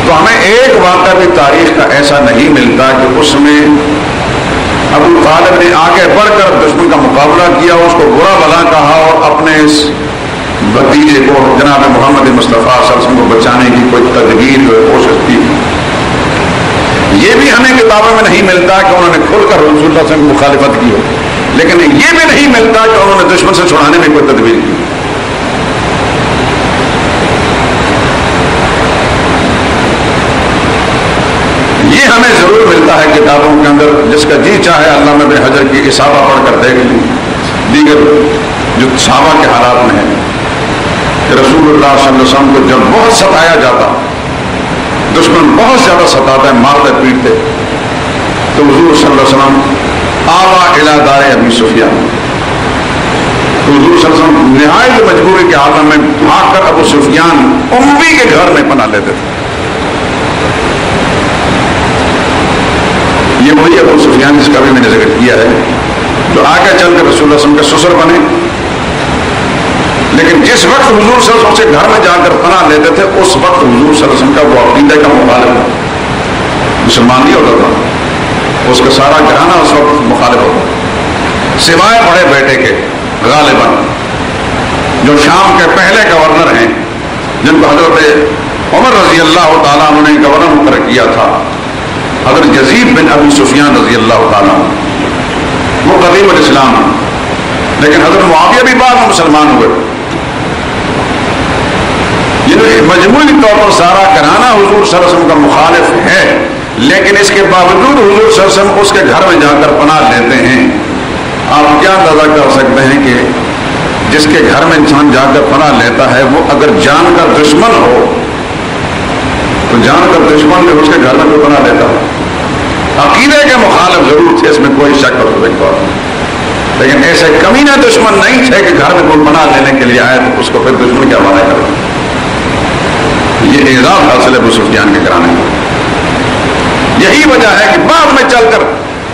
تو ہمیں ایک واقعہ بھی تاریخ کا ایسا نہیں ملتا کہ اس میں ابو طالب نے آگے بڑھ کر دشمن کا مقابلہ کیا، اس کو برا بھلا کہا اور اپنے اس بھتیجے کو جناب محمد مصطفیٰ صلی اللہ علیہ وسلم کو بچانے کی کوئی تدبیر جو کوشش کی. یہ بھی ہمیں کتابوں میں نہیں ملتا کہ انہوں نے کھل کر رسول اللہ صلی اللہ علیہ وسلم کی مخالفت کی ہو، لیکن یہ بھی نہیں ملتا کہ انہوں نے دشمن سے چھڑانے میں کوئی تدبیر کی. یہ ہمیں ضرور ملتا ہے کتابوں کے اندر، جس کا جی چاہے علامہ ابن حجر کی اصابہ پڑھ کر دیکھ لیں، دیگر جو صحابہ کے حالات میں ہے کہ رسول اللہ صلی اللہ علیہ وسلم کو جب بہت ستایا جاتا، دشمن بہت زیادہ ستاتا ہے، مارتے پیٹتے، تو حضور صلی اللہ علیہ وسلم آوا الی دار ابی سفیان، تو حضور صلی اللہ علیہ وسلم نہایت مجبوری کے عالم میں بھاگ کر ابو سفیان امی کے گھر میں پناہ لیتے تھے۔ یہ وہی ابو سفیان جس کا بھی میں نے ذکر کیا ہے، جو آگے چل کر رسول اللہ صلی اللہ علیہ وسلم کے سسر بنے، لیکن جس وقت حضور صلی اللہ علیہ وسلم سے گھر میں جا کر پناہ لیتے تھے اس وقت حضور صلی اللہ علیہ وسلم کا وہ عقیدے کا مخالف، مسلمان نہیں ہوتا تھا، اس کا سارا گھرانہ اس وقت مخالف ہوتا، سوائے بڑے بیٹے کے غالباً جو شام کے پہلے گورنر ہیں، جن کو حضرت عمر رضی اللہ تعالیٰ عنہ نے گورنر مقرر کیا تھا، حضرت یزید بن ابی سفیان رضی اللہ تعالیٰ عنہ، وہ قدیم الاسلام ہیں، لیکن حضرت معاویہ بھی بعد میں مسلمان ہوئے۔ یہ مجموعی طور پر سارا گھرانہ حضور صلی اللہ علیہ وسلم کا مخالف ہے، لیکن اس کے باوجود حضور صلی اللہ علیہ وسلم اس کے گھر میں جا کر پناہ لیتے ہیں۔ آپ کیا اندازہ کر سکتے ہیں کہ جس کے گھر میں انسان جا کر پناہ لیتا ہے وہ اگر جان کر دشمن ہو تو جان کر دشمن میں اس کے گھر میں کوئی پناہ لیتا ہے؟ عقیدے کے مخالف ضرور تھے، اس میں کوئی شک اور کوئی بات نہیں، لیکن ایسے کمینہ دشمن نہیں تھے کہ گھر میں کوئی پناہ لینے کے لیے آئے تو اس کو پھر دشمن کیا مانا کرے۔ یہ اعزاز حاصل ہے ابو سفیان کے گھرانے میں۔ یہی وجہ ہے کہ بعد میں چل کر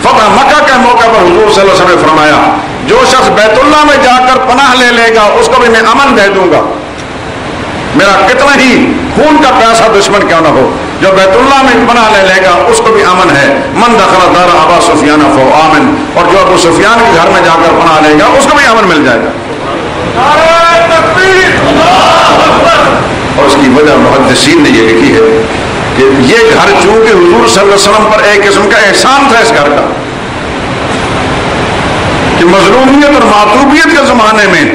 فتح مکہ کے موقع پر حضور صلی اللہ علیہ وسلم نے فرمایا جو شخص بیت اللہ میں جا کر پناہ لے گا اس کو بھی میں امن دے دوں گا، میرا کتنا ہی خون کا پیاسا دشمن کیوں نہ ہو، جو بیت اللہ میں پناہ لے گا اس کو بھی امن ہے۔ من دخل دار ابا سفیان فهو آمن، اور جو ابو سفیان کے گھر میں جا کر پناہ لے گا اس کو بھی امن مل جائے گا۔ نعرہ تکبیر، اللہ اکبر۔ اور اس کی وجہ محدثین نے یہ لکھی ہے کہ یہ گھر چونکہ حضور صلی اللہ علیہ وسلم پر ایک قسم کا احسان تھا اس گھر کا، کہ مظلومیت اور معتوبیت کے زمانے میں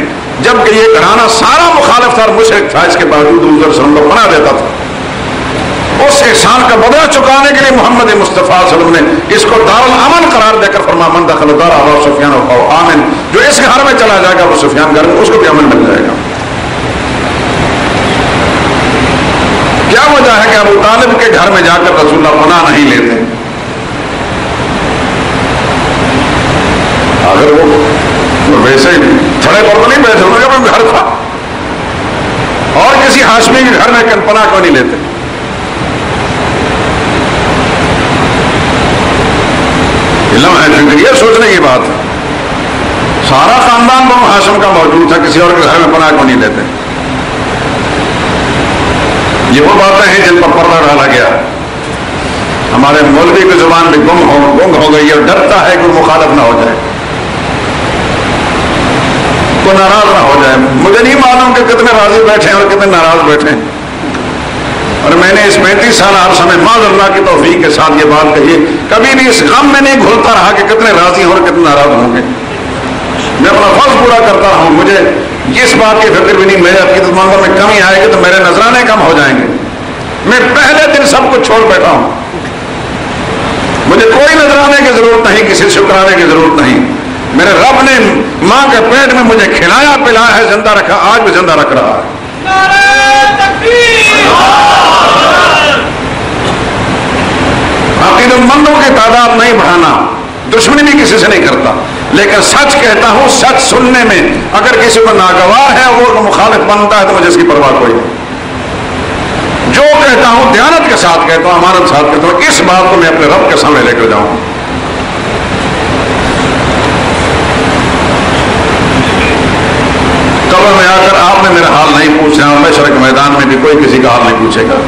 جب کہ یہ گھرانہ سارا مخالف تھا اور مشرک تھا، اس کے باوجود حضور صلی اللہ علیہ وسلم کو پناہ دیتا تھا، اس احسان کا بدلہ چکانے کے لیے محمد مصطفیٰ صلی اللہ علیہ وسلم نے اس کو دارالامن قرار دے کر فرمایا من دخل دار ابا سفیان فهو آمن، جو اس گھر میں چلا جائے گا ابو سفیان گھر میں اس کو بھی امن مل جائے گا۔ کیا وجہ ہے کہ ابو طالب کے گھر میں جا کر رسول اللہ پناہ نہیں لیتے؟ اگر وہ ویسے تھڑے پر تو نہیں بیٹھے، انہوں نے گھر تھا، اور کسی ہاشمی کے گھر میں پناہ کیوں نہیں لیتے؟ علم ہے، فکریہ سوچنے کی بات ہے۔ سارا خاندان بنو ہاشم کا موجود تھا، کسی اور کے گھر میں پناہ کیوں نہیں لیتے؟ یہ وہ باتیں ہیں جن پر پردہ ڈالا گیا، ہمارے مولوی کی زبان بھی گنگ ہو گئی اور ڈرتا ہے کہ مخالف نہ ہو جائے، تو ناراض نہ ہو جائے۔ مجھے نہیں معلوم کہ کتنے راضی بیٹھے ہیں اور کتنے ناراض بیٹھے ہیں، اور میں نے اس 35 سال عرصہ میں معاذ اللہ کی توفیق کے ساتھ یہ بات کہی، کبھی بھی اس غم میں نہیں گھلتا رہا کہ کتنے راضی اور کتنے ناراض ہوں گے۔ میں اپنا فرض پورا کرتا ہوں، مجھے اس بات کی فکر بھی نہیں میرے عقیدت مندوں میں کمی آئے گی تو میرے نذرانے کم ہو جائیں گے۔ میں پہلے دن سب کچھ چھوڑ بیٹھا ہوں، مجھے کوئی نذرانے کی ضرورت نہیں، کسی شکرانے کی ضرورت نہیں۔ میرے رب نے ماں کے پیٹ میں مجھے کھلایا پلایا ہے، زندہ رکھا، آج بھی زندہ رکھ رہا ہے۔ عقیدت مندوں کی تعداد نہیں بڑھانا، دشمنی بھی کسی سے نہیں کرتا، لیکن سچ کہتا ہوں، سچ سننے میں اگر کسی کو ناگوار ہے وہ مخالف بنتا ہے تو مجھے اس کی پرواہ کوئی نہیں۔ جو کہتا ہوں دیانت کے ساتھ کہتا ہوں، امانت کے ساتھ کہتا ہوں، اس بات کو میں اپنے رب کے سامنے لے کر جاؤں۔ قبر میں آ کر آپ نے میرا حال نہیں پوچھنا، اور محشر کے میدان میں بھی کوئی کسی کا حال نہیں پوچھے گا۔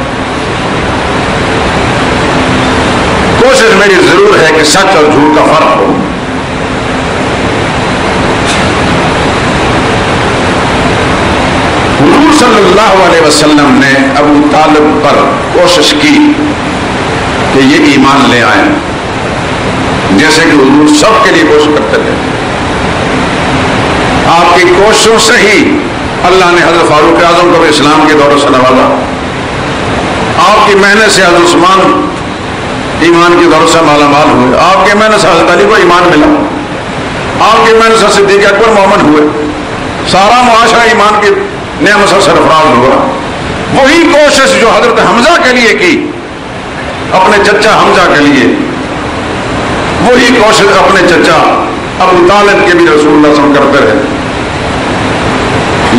کوشش میری ضرور ہے کہ سچ اور جھوٹ کا فرق ہو۔ حضور صلی اللہ علیہ وسلم نے ابو طالب پر کوشش کی کہ یہ ایمان لے آئیں، جیسے کہ حضور سب کے لیے کوشش کرتے تھے۔ آپ کی کوششوں سے ہی اللہ نے حضرت فاروق اعظم کو اسلام کے دور سے نوازا، آپ کی محنت سے حضرت عثمان ایمان کی دور سے مالا مال ہوئے، آپ کی محنت سے حضرت علی کو ایمان ملا، آپ کی محنت سے صدیق اکبر مومن ہوئے، سارا معاشرہ ایمان کی نعمت سے سرفراز ہوا. وہی کوشش جو حضرت حمزہ کے لیے کی اپنے چچا حمزہ کے لیے, وہی کوشش اپنے چچا ابو طالب کے بھی رسول اللہ صلی اللہ علیہ وسلم کرتے رہے.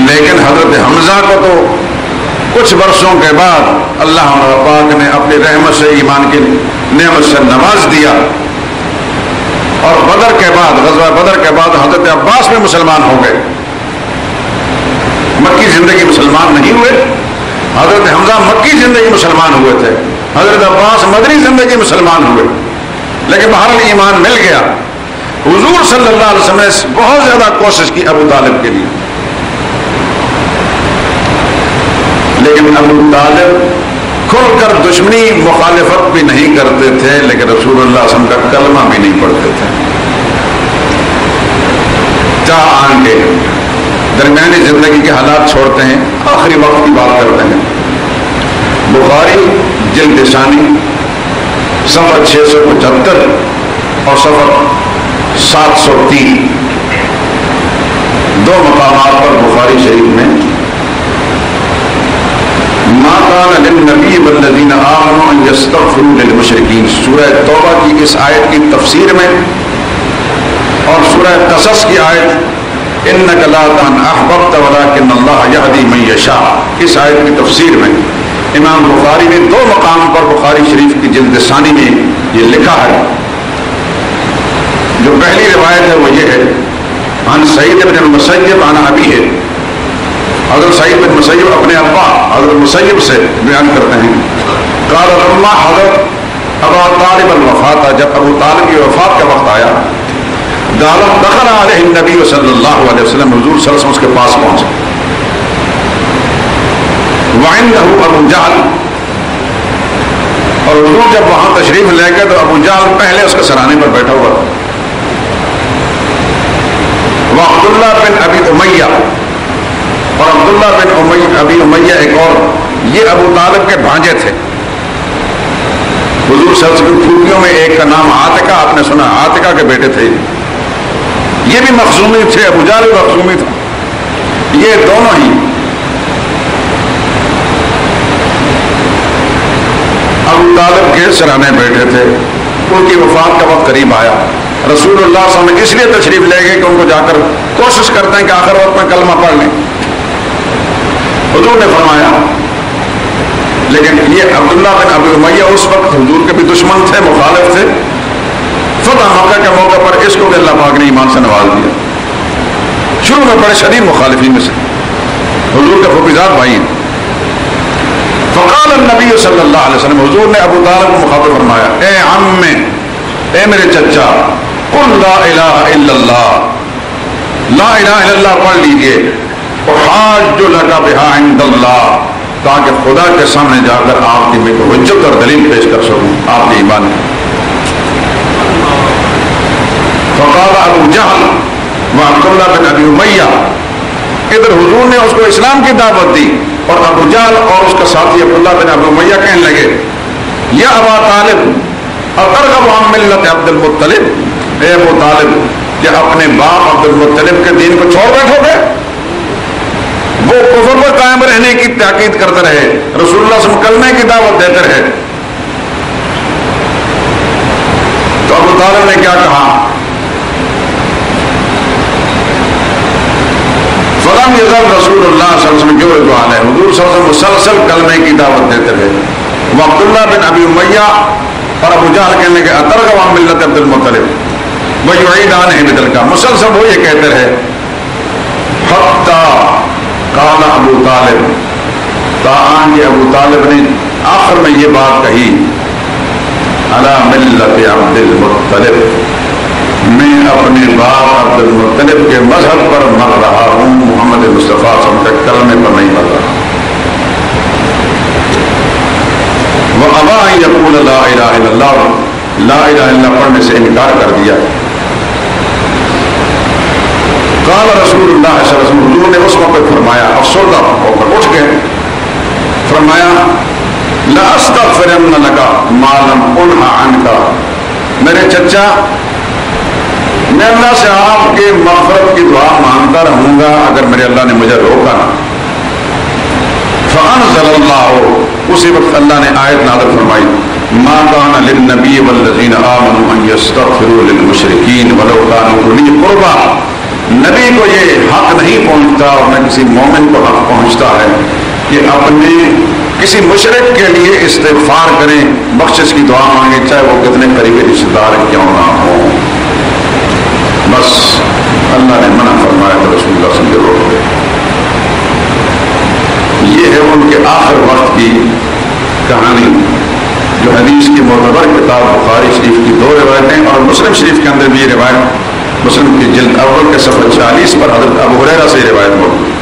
لیکن حضرت حمزہ کو تو کچھ برسوں کے بعد اللہ پاک نے اپنی رحمت سے ایمان کی نعمت سے نواز دیا, اور بدر کے بعد غزوہ بدر کے بعد حضرت عباس میں مسلمان ہو گئے. مکی زندگی مسلمان نہیں ہوئے, حضرت حمزہ مکی زندگی مسلمان ہوئے تھے, حضرت عباس مدنی زندگی مسلمان ہوئے. لیکن بہرحال ایمان مل گیا. حضور صلی اللہ علیہ وسلم نے بہت زیادہ کوشش کی ابو طالب کے لیے, لیکن ابو طالب کھل کر دشمنی مخالفت بھی نہیں کرتے تھے, لیکن رسول اللہ صلی اللہ علیہ وسلم کا کلمہ بھی نہیں پڑھتے تھے. چاہ آن کے درمیانی زندگی کے حالات چھوڑتے ہیں, آخری وقت کی بات کرتے ہیں. بخاری جلد ثانی صفحہ 675 اور صفحہ 703 دو مقامات پر بخاری شریف میں ما کان للنبی والذین آمنوا ان یستغفروا للمشرکین, سورہ توبہ کی اس آیت کی تفسیر میں اور سورہ قصص کی آیت انک لا تهدی من احببت ولکن اللہ یہدی من یشاء, اس آیت کی تفسیر میں امام بخاری نے دو مقام پر بخاری شریف کی جلد ثانی میں یہ لکھا ہے. جو پہلی روایت ہے وہ یہ ہے, عن سعید بن المسیب عن ابی ہے, حضرت سعید بن مسیب اپنے ابا حضرت مسیب سے بیان کرتے ہیں, قال لما حضرت ابا طالب الوفات, جب ابو طالب کی وفات کا وقت آیا, دخل علیہ النبی صلی اللہ علیہ وسلم, حضور صلی اللہ علیہ وسلم اس کے پاس پہنچے. وعنده ابو جہل, اور حضور جب وہاں تشریف لے گئے تو ابو جہل پہلے اس کے سرانے پر بیٹھا ہوا تھا. وعبداللہ بن ابی امیہ, اور عبداللہ بن ابی امیہ ایک اور, یہ ابو طالب کے بھانجے تھے. حضور صلی اللہ علیہ وسلم پھوپھیوں میں ایک کا نام عاتکہ, آپ نے سنا, عاتکہ کے بیٹے تھے. یہ بھی مخزومی تھے, ابو جہل بھی مخزومی تھا. یہ دونوں ہی ابو طالب کے سرانے بیٹھے تھے. ان کی وفات کا وقت قریب آیا. رسول اللہ صلی اللہ علیہ وسلم اس لیے تشریف لے گئے کہ ان کو جا کر کوشش کرتے ہیں کہ آخر وقت میں کلمہ پڑھ لیں. حضور نے فرمایا, لیکن یہ عبداللہ بن ابی امیہ اس وقت حضور کے بھی دشمن تھے, مخالف تھے. فتح مکہ کے موقع پر اس کو بھی اللہ پاک نے ایمان سے نواز دیا. شروع میں بڑے شدید مخالفین میں سے, حضور کے پھوپھیزاد بھائی ہیں. فقال النبی صلی اللہ علیہ وسلم, حضور نے ابو طالب کو مخاطب فرمایا, اے عم, اے میرے چچا, قل لا الہ الا اللہ, لا الہ الا اللہ پڑھ لیجئے, وحاج لک بہا عند اللہ, تاکہ خدا کے سامنے جا کر آپ کی میں حجت اور دلیل پیش کر سکوں آپ کے ایمان میں. فقال ابو جہل وعبداللہ بن ابی امیہ, ادھر حضور نے اس کو اسلام کی دعوت دی, اور ابو جہل اور اس کا ساتھی عبداللہ بن ابی امیہ کہنے لگے, یا ابا طالب اترغب عن ملت عبد المطلب, اے ابو طالب, کہ اپنے باپ عبد المطلب کے دین کو چھوڑ بیٹھو گے؟ وہ کفر پر قائم رہنے کی تاکید کرتے رہے, رسول اللہ صلی اللہ علیہ وسلم کلمے کی دعوت دیتے رہے. تو ابو طالب نے کیا کہا, فلم یزل رسول اللہ صلی اللہ علیہ وسلم حضور صلی اللہ علیہ وسلم مسلسل کلمے کی دعوت دیتے رہے. وہ عبداللہ بن ابی امیہ اور ابو جہل کہنے کے اترغب عن ملت عبد المطلب ویعیدانہ بدل کا, مسلسل وہ یہ کہتے رہے. حتی قال ابو طالب, تاہم یہ ابو طالب نے آخر میں یہ بات کہی, علی ملت عبد المطلب, میں اپنے باپ عبد المطلب کے مذہب پر مر رہا ہوں, محمد مصطفیٰ صلی اللہ علیہ وسلم کے کلمے پر نہیں مر رہا. وَأَبَى أَن يَقُولَ لَا إِلَهَ إِلَّا اللَّهُ, لا الہ الا اللہ پڑھنے سے انکار کر دیا. قال رسول اللہ صلی اللہ علیہ وسلم, حضور نے اس وقت فرمایا, افسردہ ہو کر اٹھ گئے, فرمایا, لَأَسْتَغْفِرَنَّ لَكَ مَا لَمْ أُنْهَ عَنْكَ, میرے چچا میں اللہ سے آپ کے مغفرت کی دعا مانگتا رہوں گا اگر میرے اللہ نے مجھے روکا نہ. اسی وقت اللہ نے آیت نازل فرمائی ما کان للنبی والذین آمنوا ان یستغفروا للمشرکین ولو کانوا اولی قربی، نبی کو یہ حق نہیں پہنچتا اور نہ کسی مومن کو حق پہنچتا ہے کہ اپنے کسی مشرک کے لیے استغفار کریں، بخشش کی دعا مانگیں، چاہے وہ کتنے قریبی رشتہ دار کیوں نہ ہو۔ بس اللہ نے منع فرمایا تو رسول اللہ صلی اللہ علیہ وسلم۔ یہ ہے ان کے آخر وقت کی کہانی، جو حدیث کی معتبر کتاب بخاری شریف کی 2 روایتیں اور مسلم شریف کے اندر بھی یہ روایت، مسلم کی جلد اول کے صفحہ 40 پر حضرت ابو ہریرہ سے یہ روایت موجود،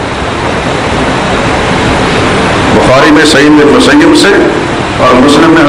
بخاری میں سعید بن مسیب سے اور مسلم میں